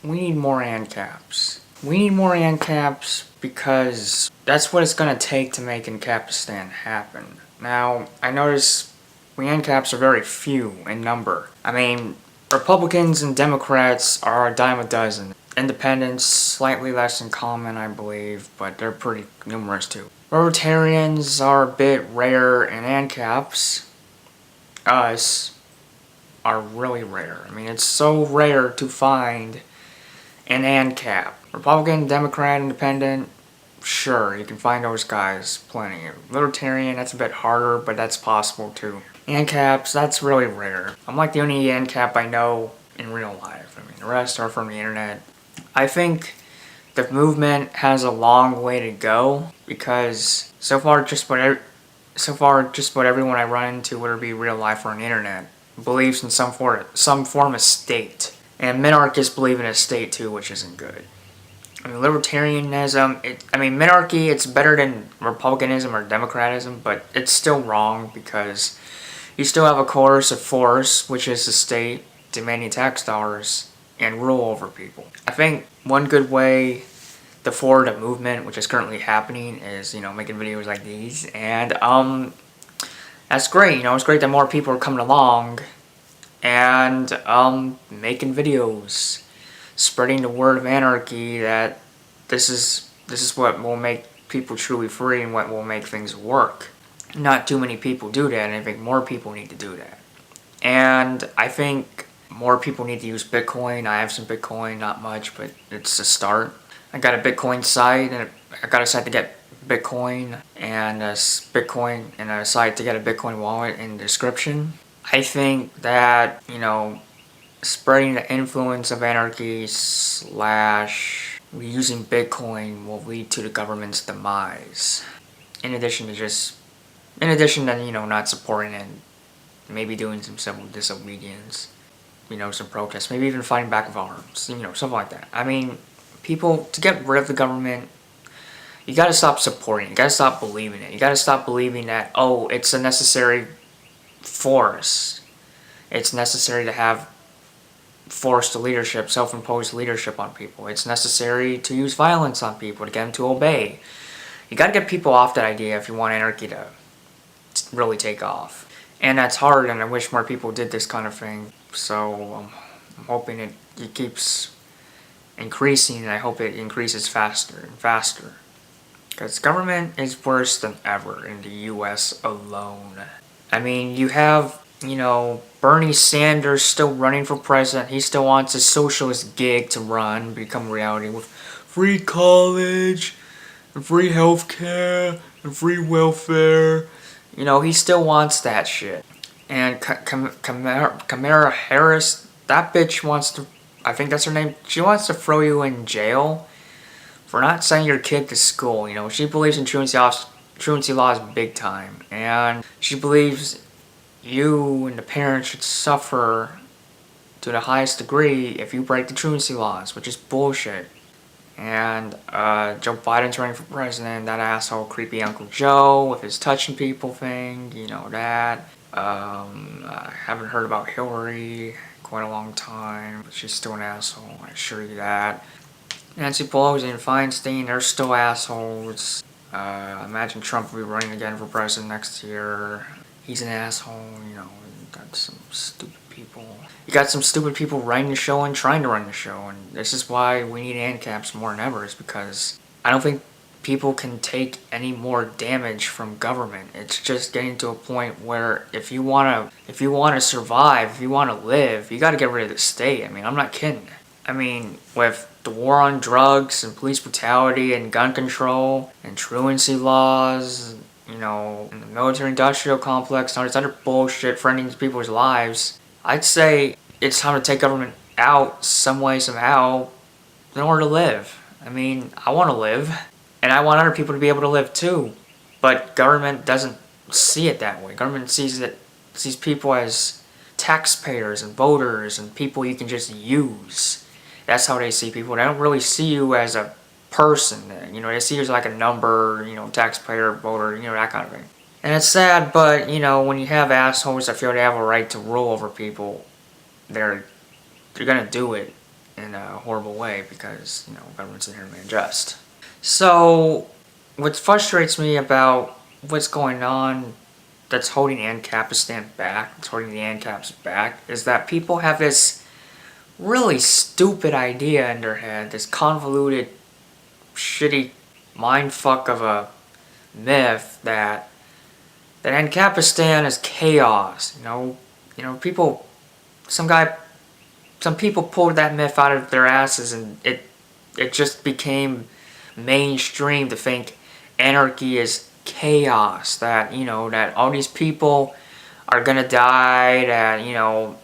We need more Ancaps. We need more Ancaps because that's what it's gonna take to make Ancapistan happen. Now, I notice we Ancaps are very few in number. I mean, Republicans and Democrats are a dime a dozen. Independents, slightly less in common, I believe, but they're pretty numerous too. Libertarians are a bit rare, and Ancaps, us, are really rare. I mean, it's so rare to find an Ancap. Republican, Democrat, Independent, sure, you can find those guys plenty. Libertarian, that's a bit harder, but that's possible too. Ancaps, that's really rare. I'm like the only Ancap I know in real life. I mean, the rest are from the internet. I think the movement has a long way to go because so far just about everyone I run into, whether it be real life or on the internet, believes in some form of state. And minarchists believe in a state too, which isn't good. I mean, libertarianism, minarchy, it's better than republicanism or democratism, but it's still wrong because you still have a coercive force, which is the state, demanding tax dollars and rule over people. I think one good way to forward a movement, which is currently happening, is, making videos like these. And, that's great, it's great that more people are coming along and, making videos, spreading the word of anarchy that this is what will make people truly free and what will make things work. Not too many people do that, and I think more people need to do that. And I think more people need to use Bitcoin. I have some Bitcoin, not much, but it's a start. I got a Bitcoin site, and I got a site to get Bitcoin, and a site to get a Bitcoin wallet in the description. I think that, spreading the influence of anarchy / using Bitcoin will lead to the government's demise. In addition to not supporting it, maybe doing some civil disobedience, some protests, maybe even fighting back with arms, something like that. I mean, people, to get rid of the government, you gotta stop supporting it. You gotta stop believing it. You gotta stop believing that, oh, it's a necessary force. It's necessary to have forced leadership, self-imposed leadership on people. It's necessary to use violence on people to get them to obey. You gotta get people off that idea if you want anarchy to really take off. And that's hard, and I wish more people did this kind of thing. So I'm hoping it keeps increasing, and I hope it increases faster and faster. Because government is worse than ever in the US alone. I mean, you have, Bernie Sanders still running for president. He still wants a socialist gig to become reality with free college, and free healthcare, and free welfare. He still wants that shit. And Kamala Harris, that bitch wants to, I think that's her name, she wants to throw you in jail for not sending your kid to school. She believes in truancy laws big time. And she believes you and the parents should suffer to the highest degree if you break the truancy laws, which is bullshit. And Joe Biden's running for president, that asshole creepy Uncle Joe with his touching people thing, that. I haven't heard about Hillary quite a long time, but she's still an asshole, I assure you that. Nancy Pelosi and Feinstein, they're still assholes. Imagine Trump will be running again for president next year. He's an asshole, you got some stupid people. You got some stupid people running the show and trying to run the show, and this is why we need Ancaps more than ever, is because I don't think people can take any more damage from government. It's just getting to a point where if you wanna survive, if you wanna live, you gotta get rid of the state. I mean, I'm not kidding. I mean, with the war on drugs and police brutality and gun control and truancy laws, and the military-industrial complex and all this other bullshit threatening people's lives, I'd say it's time to take government out some way, somehow, in order to live. I mean, I want to live, and I want other people to be able to live too, but government doesn't see it that way. Government sees people as taxpayers and voters and people you can just use. That's how they see people. They don't really see you as a person. They see you as like a number, taxpayer, voter, that kind of thing. And it's sad, but, when you have assholes that feel they have a right to rule over people, they're gonna do it in a horrible way because, government's inherently unjust. So, what frustrates me about what's going on that's holding Ancapistan back, that's holding the Ancaps back, is that people have this really stupid idea in their head, this convoluted, shitty mindfuck of a myth that Ancapistan is chaos. People, some people pulled that myth out of their asses, and it just became mainstream to think anarchy is chaos. That that all these people are gonna die. That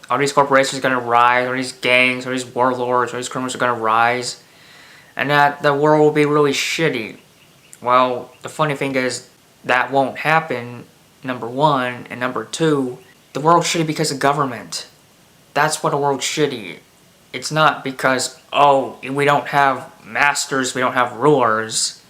all these corporations are gonna rise. All these gangs, all these warlords, all these criminals are gonna rise, and that the world will be really shitty. Well, the funny thing is that won't happen. Number one, and number two, the world's shitty because of government. That's what the world's shitty. It's not because, we don't have masters, we don't have rulers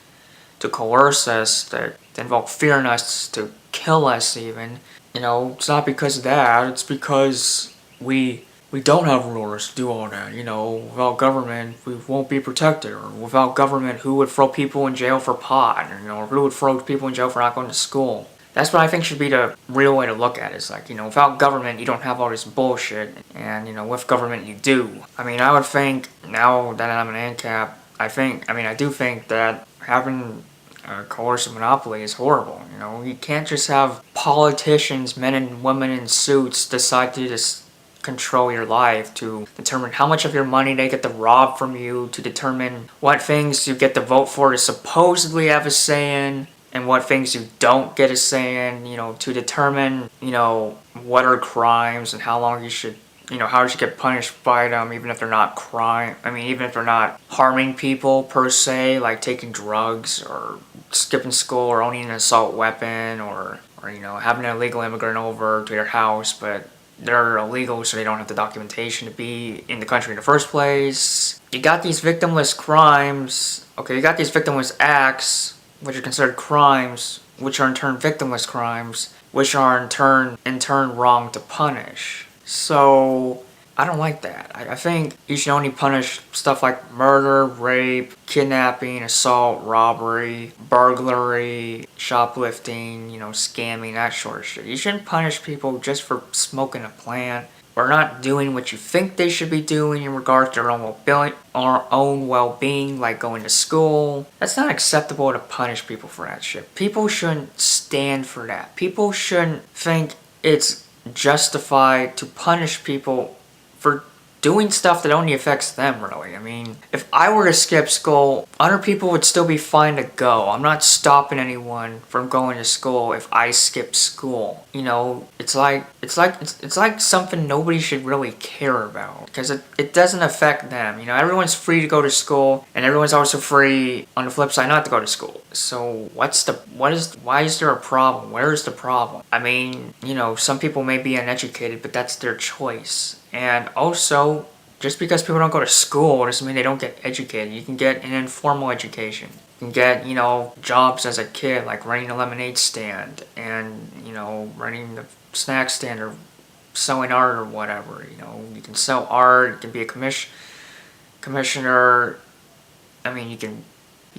to coerce us, to invoke fear in us, to kill us even. It's not because of that. It's because we don't have rulers to do all that. Without government, we won't be protected. Or without government, who would throw people in jail for pot? Or who would throw people in jail for not going to school? That's what I think should be the real way to look at it. It's like, without government, you don't have all this bullshit. And, with government, you do. I would think, now that I'm an Ancap, I do think that having a coercive monopoly is horrible. You can't just have politicians, men and women in suits, decide to just control your life, to determine how much of your money they get to rob from you, to determine what things you get to vote for to supposedly have a say in, and what things you don't get a say in, to determine, what are crimes and how long you should, how you should get punished by them, even if they're not even if they're not harming people per se, like taking drugs or skipping school or owning an assault weapon or having an illegal immigrant over to your house, but they're illegal so they don't have the documentation to be in the country in the first place. You got these victimless crimes, you got these victimless acts, which are considered crimes, which are in turn victimless crimes, which are in turn wrong to punish. So, I don't like that. I think you should only punish stuff like murder, rape, kidnapping, assault, robbery, burglary, shoplifting, scamming, that sort of shit. You shouldn't punish people just for smoking a plant or not doing what you think they should be doing in regards to their own well-being, like going to school. That's not acceptable to punish people for that shit. People shouldn't stand for that. People shouldn't think it's justified to punish people for doing stuff that only affects them, really. If I were to skip school, other people would still be fine to go. I'm not stopping anyone from going to school if I skip school. It's like something nobody should really care about because it doesn't affect them. Everyone's free to go to school, and everyone's also free on the flip side not to go to school. So why is there a problem? Where's the problem? Some people may be uneducated, but that's their choice. And also, just because people don't go to school doesn't mean they don't get educated. You can get an informal education. You can get, jobs as a kid, like running a lemonade stand and, running the snack stand or selling art or whatever. You can sell art, you can be a commissioner. You can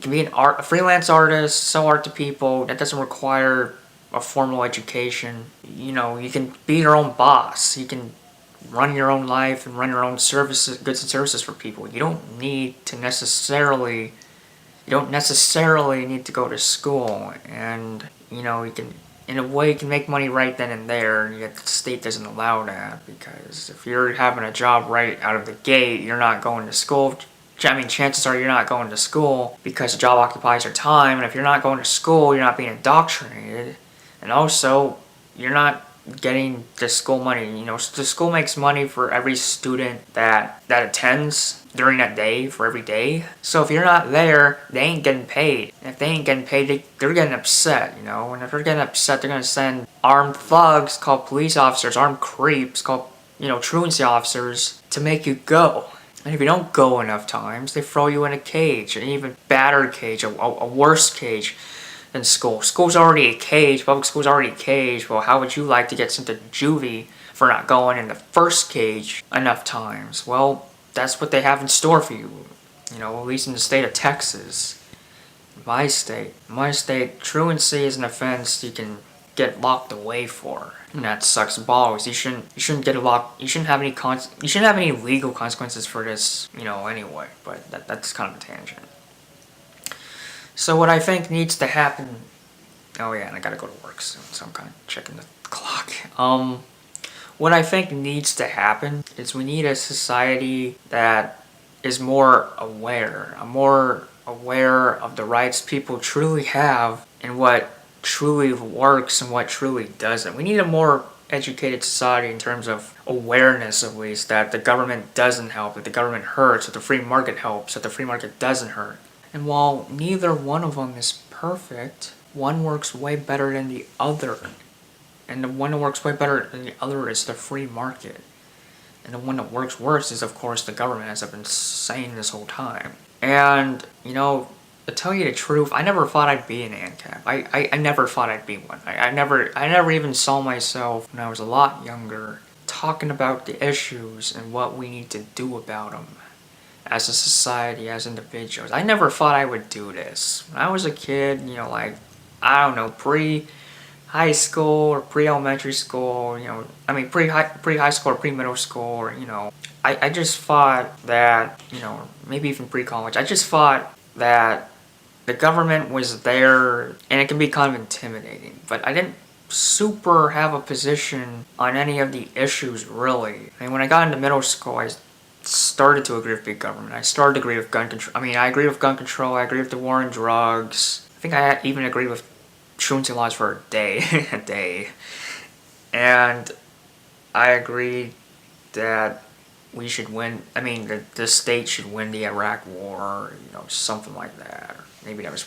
be a freelance artist, sell art to people. That doesn't require a formal education. You can be your own boss. You can run your own life and run your own goods and services for people. You don't necessarily need to go to school, and you can, in a way, you can make money right then and there, and yet the state doesn't allow that, because if you're having a job right out of the gate, you're not going to school. Chances are you're not going to school because the job occupies your time, and if you're not going to school, you're not being indoctrinated, and also, you're not getting the school money. The school makes money for every student that attends during that day, for every day. So if you're not there, they ain't getting paid. And if they ain't getting paid, they're getting upset, And if they're getting upset, they're going to send armed thugs called police officers, armed creeps called, truancy officers to make you go. And if you don't go enough times, they throw you in a cage, an even badder cage, a worse cage. than school. School's already a cage. Public school's already a cage. Well, how would you like to get sent to juvie for not going in the first cage enough times? Well, that's what they have in store for you. You know, at least in the state of Texas. My state, truancy is an offense you can get locked away for. And that sucks balls. You shouldn't get locked. You shouldn't have any legal consequences for this, you know, anyway. But that's kind of a tangent. So what I think needs to happen. Oh yeah, and I gotta go to work soon, so I'm kind of checking the clock. What I think needs to happen is we need a society that is more aware of the rights people truly have and what truly works and what truly doesn't. We need a more educated society in terms of awareness, at least, that the government doesn't help, that the government hurts, that the free market helps, that the free market doesn't hurt. And while neither one of them is perfect, one works way better than the other. And the one that works way better than the other is the free market. And the one that works worse is, of course, the government, as I've been saying this whole time. And, you know, to tell you the truth, I never thought I'd be an Ancap. I never thought I'd be one. I never even saw myself when I was a lot younger talking about the issues and what we need to do about them as a society, as individuals. I never thought I would do this. When I was a kid, you know, like, I don't know, pre-high school or pre-elementary school, you know, I mean, pre-high school or pre-middle school, or, you know, I just thought that, you know, maybe even pre-college, I just thought that the government was there and it can be kind of intimidating, but I didn't super have a position on any of the issues, really. I mean, when I got into middle school, I started to agree with big government. I started to agree with gun control. I mean, I agree with gun control. I agree with the war on drugs. I think I even agree with truancy laws for a day. And I agreed that we should win. I mean, the state should win the Iraq War, you know, something like that. Maybe that was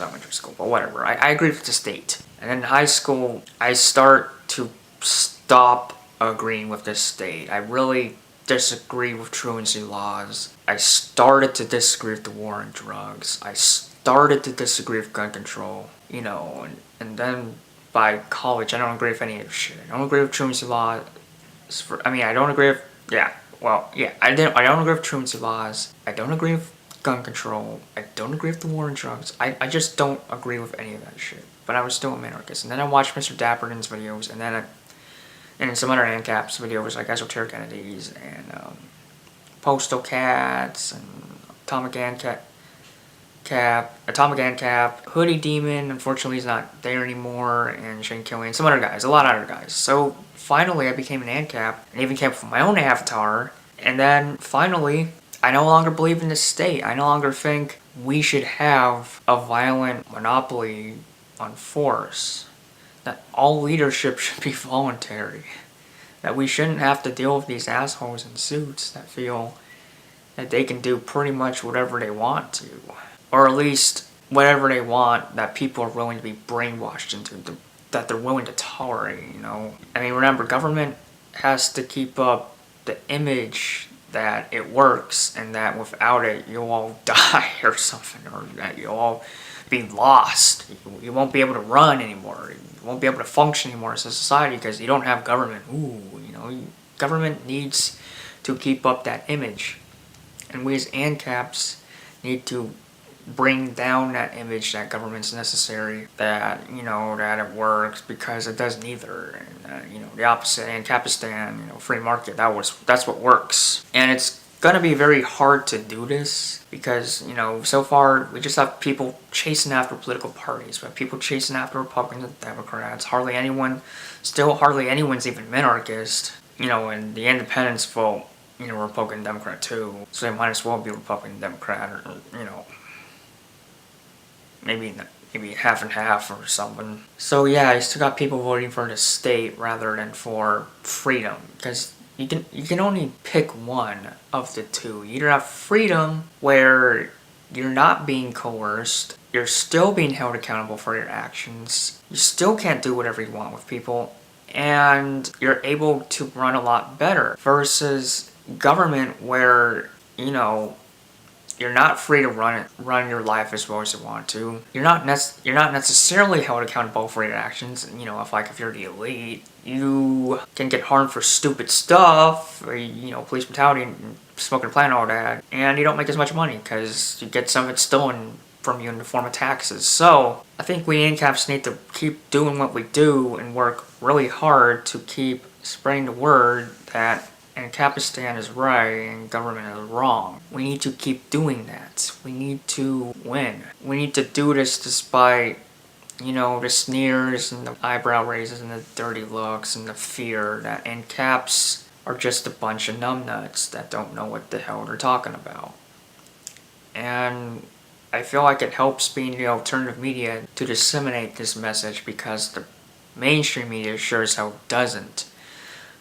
elementary school, but whatever. I agree with the state. And then in high school, I start to stop agreeing with the state. I really disagree with truancy laws. I started to disagree with the war on drugs. I started to disagree with gun control, you know, and then by college, I don't agree with any of this shit. I don't agree with truancy laws. I don't agree with, I don't agree with truancy laws. I don't agree with gun control. I don't agree with the war on drugs. I just don't agree with any of that shit. But I was still a minarchist. And then I watched Mr. Dapperton's videos, and some other Ancaps videos like Esoteric Entities and Postal Cats and Atomic Ancap, Hoodie Demon, unfortunately he's not there anymore, and Shane Killian, some other guys, a lot of other guys. So finally I became an Ancap, and even came up with my own avatar, and then finally I no longer believe in the state. I no longer think we should have a violent monopoly on force. That all leadership should be voluntary. That we shouldn't have to deal with these assholes in suits that feel that they can do pretty much whatever they want to. Or at least whatever they want that people are willing to be brainwashed into, that they're willing to tolerate, you know? I mean, remember, government has to keep up the image that it works and that without it you'll all die or something, or that you'll all be lost. You won't be able to run anymore. You won't be able to function anymore as a society because you don't have government. Government needs to keep up that image. And we as Ancaps need to bring down that image that government's necessary, that, you know, that it works, because it does neither. And, the opposite, Ancapistan, free market, that's what works. And it's gonna be very hard to do this because, so far we just have people chasing after political parties. We have people chasing after Republicans and Democrats. Hardly anyone's even minarchist. And the independents vote, Republican and Democrat too. So they might as well be Republican and Democrat, or maybe half and half or something. So yeah, you still got people voting for the state rather than for freedom, because you can only pick one of the two. You either have freedom where you're not being coerced, you're still being held accountable for your actions, you still can't do whatever you want with people, and you're able to run a lot better, versus government where, You're not free to run your life as well as you want to. You're not necessarily held accountable for your actions. You know, if you're the elite, you can get harmed for stupid stuff, or, you know, police brutality and smoking a plant and all that, and you don't make as much money because you get some of it stolen from you in the form of taxes. So I think we Ancaps need to keep doing what we do and work really hard to keep spreading the word that Ancapistan is right and government is wrong. We need to keep doing that. We need to win. We need to do this despite, you know, the sneers and the eyebrow raises and the dirty looks and the fear that Ancaps are just a bunch of numbnuts that don't know what the hell they're talking about. And I feel like it helps being the alternative media to disseminate this message because the mainstream media sure as hell doesn't.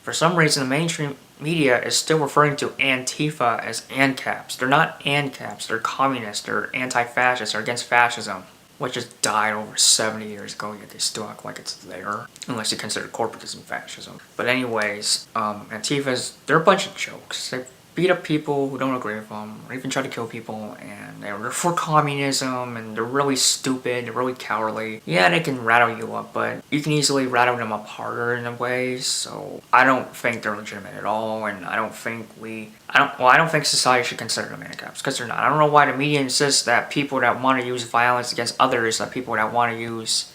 For some reason, the mainstream media is still referring to Antifa as Ancaps. They're not Ancaps, they're communists, they're anti-fascists, they're against fascism, which just died over 70 years ago, yet they still act like it's there, unless you consider corporatism fascism. But anyways, Antifas, they're a bunch of jokes. They beat up people who don't agree with them, or even try to kill people, and they're for communism, and they're really stupid, they're really cowardly. Yeah, they can rattle you up, but you can easily rattle them up harder in a way, so I don't think they're legitimate at all, and I don't think society should consider them Ancaps, because they're not. I don't know why the media insists that people that want to use violence against others, that people that want to use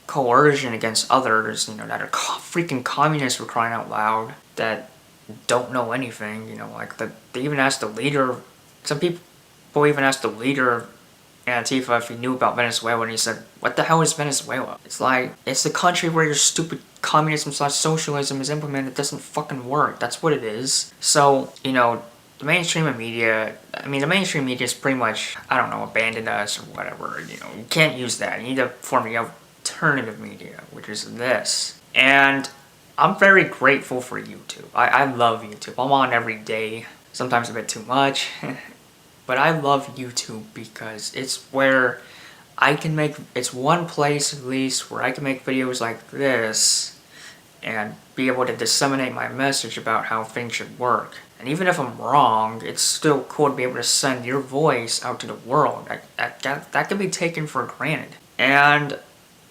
coercion against others, you know, that are freaking communists, for crying out loud, that don't know anything, you know, like they even asked the leader, some people even asked the leader of Antifa if he knew about Venezuela, and he said, what the hell is Venezuela? It's like, it's the country where your stupid communism/socialism is implemented. It doesn't fucking work. That's what it is. So, you know, the mainstream media is pretty much, I don't know, abandoned us or whatever, you know, you can't use that. You need to form the alternative media, which is this. And I'm very grateful for YouTube. I love YouTube. I'm on every day, sometimes a bit too much, but I love YouTube because it's where it's one place at least where I can make videos like this and be able to disseminate my message about how things should work. And even if I'm wrong, it's still cool to be able to send your voice out to the world. That can be taken for granted. And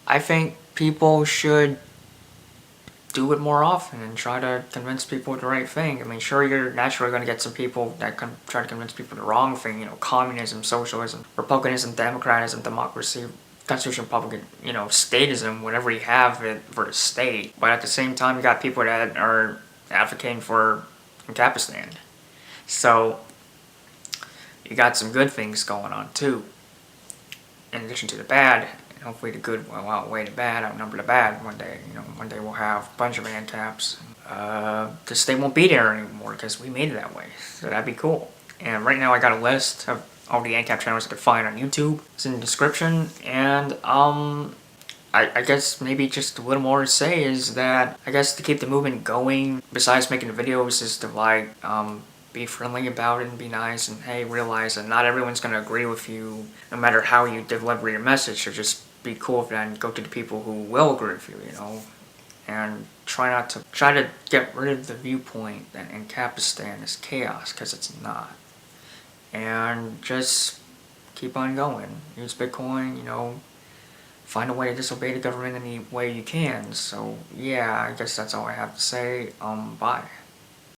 I think people should do it more often and try to convince people the right thing. I mean, sure, you're naturally going to get some people that can try to convince people the wrong thing, you know, communism, socialism, republicanism, democratism, democracy, constitution, republican, you know, statism, whatever you have it for the state. But at the same time, you got people that are advocating for Ancapistan. So, you got some good things going on too, in addition to the bad. Hopefully the good will outweigh the bad, outnumber the bad one day. You know, one day we'll have a bunch of Ancaps. The state won't be there anymore because we made it that way. So that'd be cool. And right now I got a list of all the Ancap channels I could find on YouTube. It's in the description. And I guess maybe just a little more to say is that I guess to keep the movement going, besides making the videos, is to like be friendly about it and be nice, and hey, realize that not everyone's going to agree with you no matter how you deliver your message. So just be cool with that and go to the people who will agree with you, you know, and try to get rid of the viewpoint that Ancapistan is chaos, because it's not. And just keep on going. Use Bitcoin, you know, find a way to disobey the government any way you can. So yeah, I guess that's all I have to say. Bye.